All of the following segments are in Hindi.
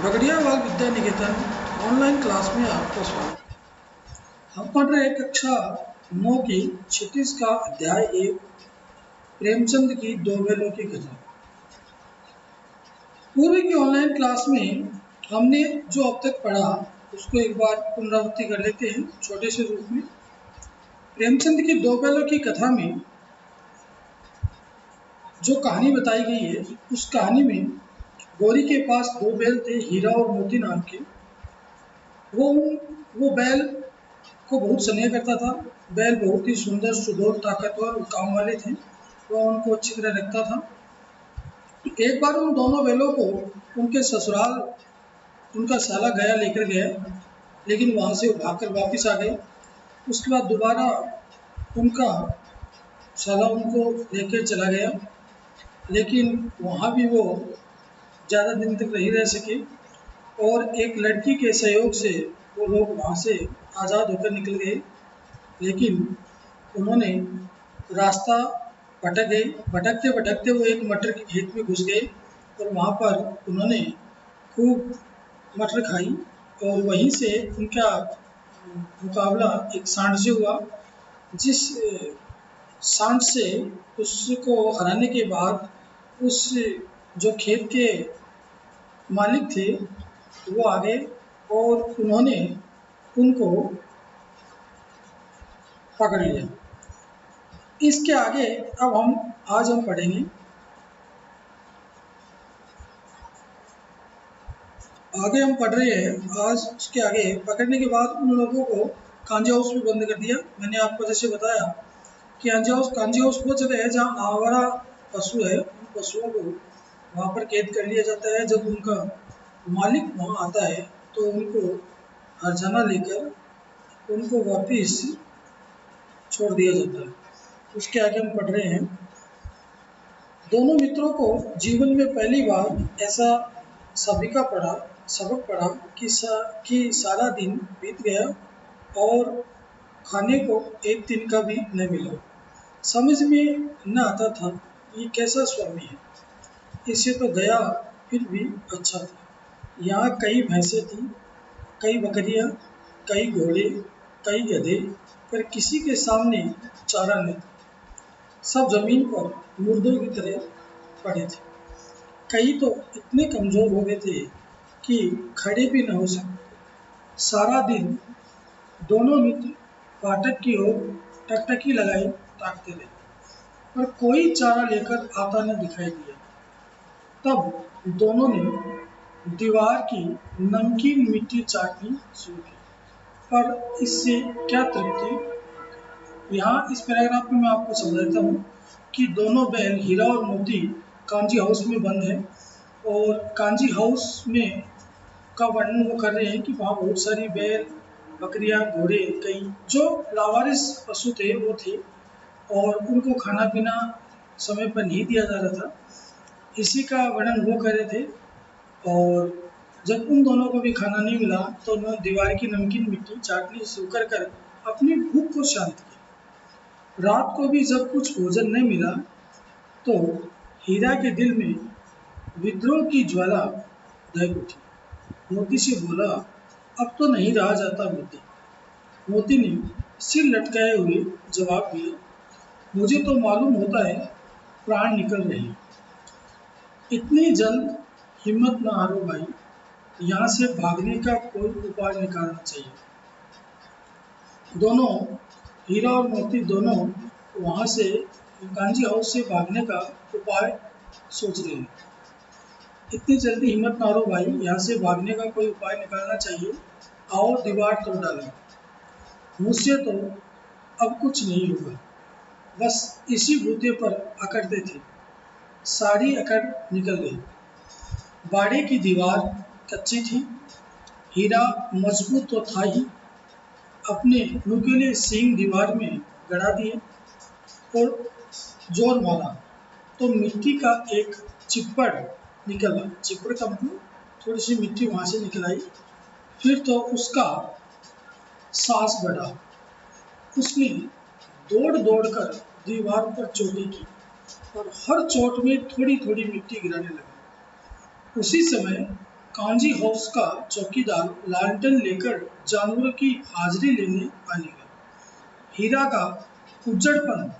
बगड़ियावाल विद्या निकेतन ऑनलाइन क्लास में आपका स्वागत। हम पढ़ रहे कक्षा 9 की क्षितिज का अध्याय 1 प्रेमचंद की दो बेलों की कथा। पूर्व की ऑनलाइन क्लास में हमने जो अब तक पढ़ा उसको एक बार पुनरावृत्ति कर लेते हैं छोटे से रूप में। प्रेमचंद की दो बेलों की कथा में जो कहानी बताई गई है उस कहानी में गौरी के पास दो बैल थे, हीरा और मोती नाम के। वो बैल को बहुत स्नेह करता था। बैल बहुत ही सुंदर, सुडौल, ताकतवर और काम वाले थे। वह उनको अच्छी तरह रखता था। एक बार उन दोनों बैलों को उनके ससुराल उनका साला गया लेकर गया, लेकिन वहाँ से भागकर वापस आ गए। उसके बाद दोबारा उनका साला उनको लेकर चला गया, लेकिन वहाँ भी वो ज़्यादा दिन तक नहीं रह सके और एक लड़की के सहयोग से वो लोग वहाँ से आज़ाद होकर निकल गए। लेकिन उन्होंने रास्ता भटक गए। भटकते भटकते वो एक मटर के खेत में घुस गए और वहाँ पर उन्होंने खूब मटर खाई और वहीं से उनका मुकाबला एक सांड से हुआ। जिस सांड से उसको हराने के बाद उस जो खेत के मालिक थे वो आ गए और उन्होंने उनको पकड़ लिया। इसके आगे अब आज हम पढ़ेंगे। आगे हम पढ़ रहे हैं आज। उसके आगे पकड़ने के बाद उन लोगों को कांजी हाउस में बंद कर दिया। मैंने आपको जैसे बताया कि कांजी हाउस वो जगह है जहाँ आवारा पशु है, उन पशुओं को वहाँ पर कैद कर लिया जाता है। जब उनका मालिक वहाँ आता है तो उनको हर्जाना लेकर उनको वापिस छोड़ दिया जाता है। उसके आगे हम पढ़ रहे हैं। दोनों मित्रों को जीवन में पहली बार ऐसा सबक पड़ा कि सारा दिन बीत गया और खाने को एक दिन का भी न मिला। समझ में न आता था ये कैसा स्वामी है, इससे तो गया फिर भी अच्छा था। यहाँ कई भैंसें थी, कई बकरियाँ, कई घोड़े, कई गधे, पर किसी के सामने चारा नहीं था। सब जमीन पर मुर्दों की तरह पड़े थे। कई तो इतने कमजोर हो गए थे कि खड़े भी न हो सकते। सारा दिन दोनों मित्र फाटक की ओर टकटकी लगाए ताकते रहे, पर कोई चारा लेकर आता न दिखाई दिया। तब दोनों ने दीवार की नमकीन मिट्टी चाटनी शुरू की, पर इससे क्या तृप्ति। यहाँ इस पैराग्राफ में मैं आपको समझाता हूँ कि दोनों बैल हीरा और मोती कांजी हाउस में बंद है और कांजी हाउस में का वर्णन वो कर रहे हैं कि वहाँ बहुत सारी बैल, बकरियाँ, घोड़े, कई जो लावारिस पशु थे वो थे और उनको खाना पीना समय पर नहीं दिया जा रहा था। इसी का वर्णन वो कर रहे थे। और जब उन दोनों को भी खाना नहीं मिला तो उन्होंने दीवार की नमकीन मिट्टी चाटनी शुरू कर अपनी भूख को शांत किया। रात को भी जब कुछ भोजन नहीं मिला तो हीरा के दिल में विद्रोह की ज्वाला दहक उठी। मोती से बोला, अब तो नहीं रहा जाता मोती। मोती ने सिर लटकाए हुए जवाब दिया, मुझे तो मालूम होता है प्राण निकल रहे हैं। इतनी जल्द हिम्मत न हारो भाई, यहाँ से भागने का कोई उपाय निकालना चाहिए। दोनों हीरा और मोती दोनों वहाँ से कांजी हाउस से भागने का उपाय सोच रहे हैं। इतनी जल्दी हिम्मत ना हारो भाई, यहाँ से भागने का कोई उपाय निकालना चाहिए। आओ दीवार तोड़ डालें। मुझसे तो अब कुछ नहीं होगा। बस इसी बूते पर अकड़ते थे, सारी अकड़ निकल गई। बाड़े की दीवार कच्ची थी। हीरा मजबूत तो था ही, अपने नुकीले सींग दीवार में गड़ा दिए और जोर मारा तो मिट्टी का एक चिप्पड़ निकला। चिप्पड़ का मतलब थोड़ी सी मिट्टी वहाँ से निकल आई। फिर तो उसका साहस बढ़ा। उसने दौड़ दौड़ कर दीवार पर चोटी की और हर चोट में थोड़ी थोड़ी मिट्टी गिराने लगा। उसी समय कांजी हाउस का चौकीदार लालटेन लेकर जानवरों की हाजिरी लेने आने लगा। हीरा का उजड़पन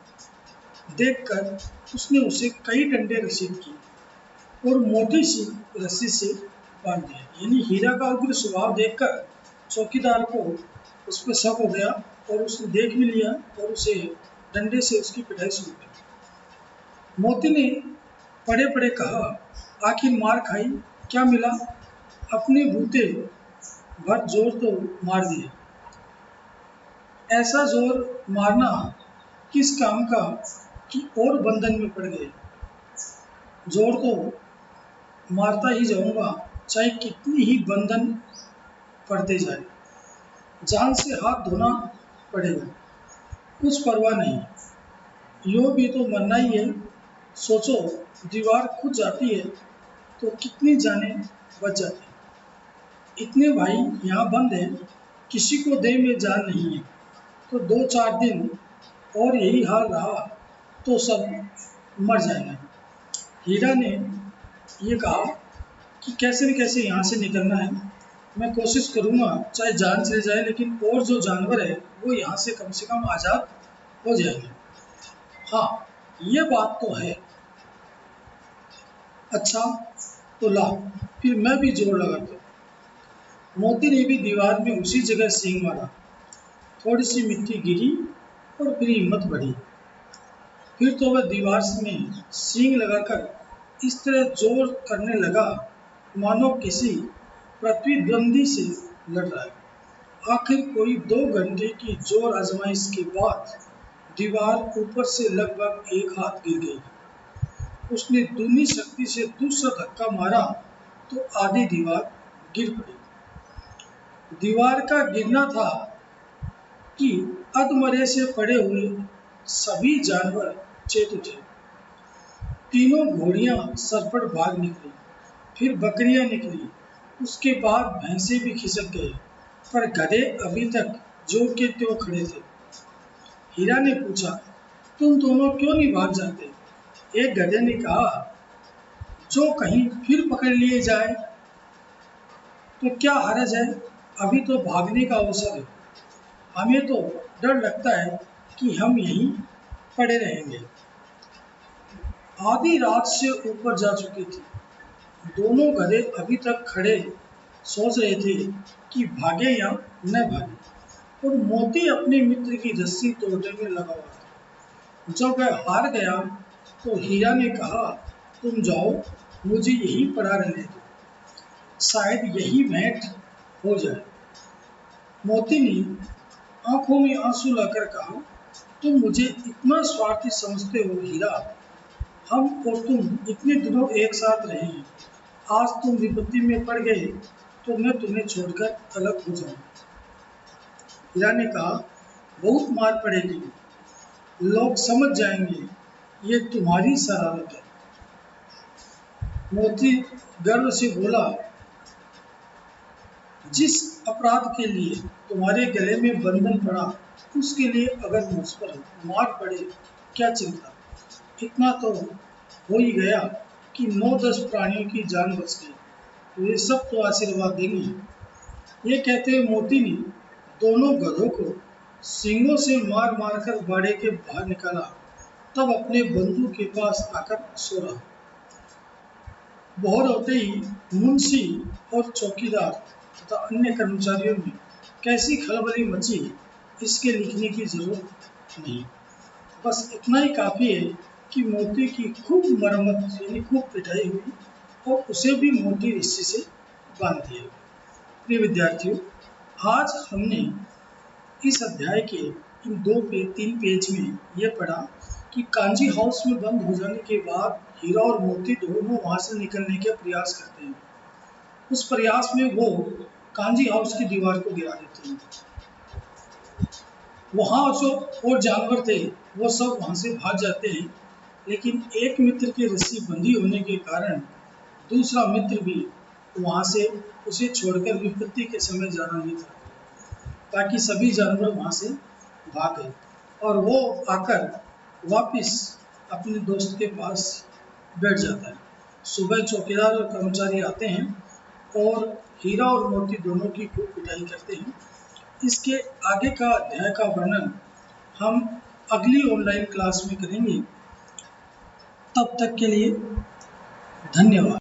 देखकर उसने उसे कई डंडे रसीद किए और मोटी सी रस्सी से बांध दिया। यानी हीरा का उग्र स्वभाव देखकर चौकीदार को उस पर शक हो गया और उसने देख भी लिया और उसे डंडे से उसकी पिटाई शुरू की। मोती ने पड़े पड़े कहा, आखिर मार खाई, क्या मिला? अपने बूते भर जोर तो मार दिए। ऐसा जोर मारना किस काम का कि और बंधन में पड़ गए। जोर तो मारता ही जाऊंगा, चाहे कितनी ही बंधन पड़ते जाए। जान से हाथ धोना पड़ेगा, कुछ परवाह नहीं, यो भी तो मरना ही है। सोचो, दीवार खुद जाती है तो कितनी जानें बच जाती। इतने भाई यहाँ बंद है, किसी को देह में जान नहीं है, तो 2-4 दिन और यही हाल रहा तो सब मर जाएंगे। हीरा ने ये कहा कि कैसे न कैसे यहाँ से निकलना है। मैं कोशिश करूँगा चाहे जान चले जाए, लेकिन और जो जानवर है वो यहाँ से कम आज़ाद हो जाएंगे। हाँ, ये बात तो है। अच्छा तो ला, फिर मैं भी जोर लगाता हूँ। मोती ने भी दीवार में उसी जगह सींग मारा। थोड़ी सी मिट्टी गिरी और फिर हिम्मत बढ़ी। फिर तो वह दीवार में सींग लगाकर इस तरह जोर करने लगा मानो किसी प्रतिद्वंदी से लड़ रहा है। आखिर कोई 2 घंटे की जोर आजमाइश के बाद दीवार ऊपर से लगभग 1 हाथ गिर गई। उसने दूनी शक्ति से दूसरा धक्का मारा तो आधी दीवार गिर पड़ी। दीवार का गिरना था कि अधमरे से पड़े हुए सभी जानवर चेत उठे। तीनों घोड़ियां सरपट भाग निकली, फिर बकरियां निकली, उसके बाद भैंसे भी खिसक गए, पर गधे अभी तक जो के त्यों खड़े थे। हीरा ने पूछा, तुम दोनों क्यों नहीं भाग जाते? एक गधे ने कहा, जो कहीं फिर पकड़ लिए जाए तो क्या हर्ज है, अभी तो भागने का अवसर है। हमें तो डर लगता है कि हम यहीं पड़े रहेंगे। आधी रात से ऊपर जा चुकी थी। दोनों गधे अभी तक खड़े सोच रहे थे कि भागे या न भागे, और मोती अपने मित्र की रस्सी तोड़ने में लगा हुआ था। जब वह हार गया तो हीरा ने कहा, तुम जाओ, मुझे यहीं पड़ा रहने दो, शायद यही भेंट हो जाए। मोती ने आंखों में आंसू लाकर कहा, तुम मुझे इतना स्वार्थी समझते हो हीरा। हम और तुम इतने दिनों एक साथ रहे हैं, आज तुम विपत्ति में पड़ गए तो मैं तुम्हें छोड़कर अलग हो जाऊं। हीरा ने कहा, बहुत मार पड़ेगी, लोग समझ जाएंगे ये तुम्हारी शरारत है। मोती गर्व से बोला, जिस अपराध के लिए तुम्हारे गले में बंधन पड़ा उसके लिए अगर मुझ पर मार पड़े क्या चिंता। इतना तो हो ही गया कि 9-10 प्राणियों की जान बच गई, तो ये सब तो आशीर्वाद देंगे। ये कहते हुए मोती ने दोनों गधों को सींगों से मार मार कर बाड़े के बाहर निकाला, तब अपने बंधु के पास आकर सो रहा। भोर होते ही मुंशी और चौकीदार तथा अन्य कर्मचारियों में कैसी खलबली मची, इसके लिखने की जरूरत नहीं। बस इतना ही काफ़ी है कि मोती की खूब मरम्मत यानी खूब पिटाई हुई और उसे भी मोटी रस्सी से बांध दिया। प्रिय विद्यार्थियों, आज हमने इस अध्याय के इन 2-3 पेज में यह पढ़ा कि कांजी हाउस में बंद हो जाने के बाद हीरा और मोती दोनों वहां से निकलने के प्रयास करते हैं। उस प्रयास में वो कांजी हाउस की दीवार को गिरा देते हैं। वहाँ जो और जानवर थे वो सब वहाँ से भाग जाते हैं, लेकिन एक मित्र की रस्सी बंधी होने के कारण दूसरा मित्र भी वहाँ से उसे छोड़कर विपत्ति के समय जाना नहीं चाहता, ताकि सभी जानवर वहाँ से भाग गए और वो आकर वापस अपने दोस्त के पास बैठ जाता है। सुबह चौकीदार और कर्मचारी आते हैं और हीरा और मोती दोनों की खूब पिटाई करते हैं। इसके आगे का अध्याय का वर्णन हम अगली ऑनलाइन क्लास में करेंगे। तब तक के लिए धन्यवाद।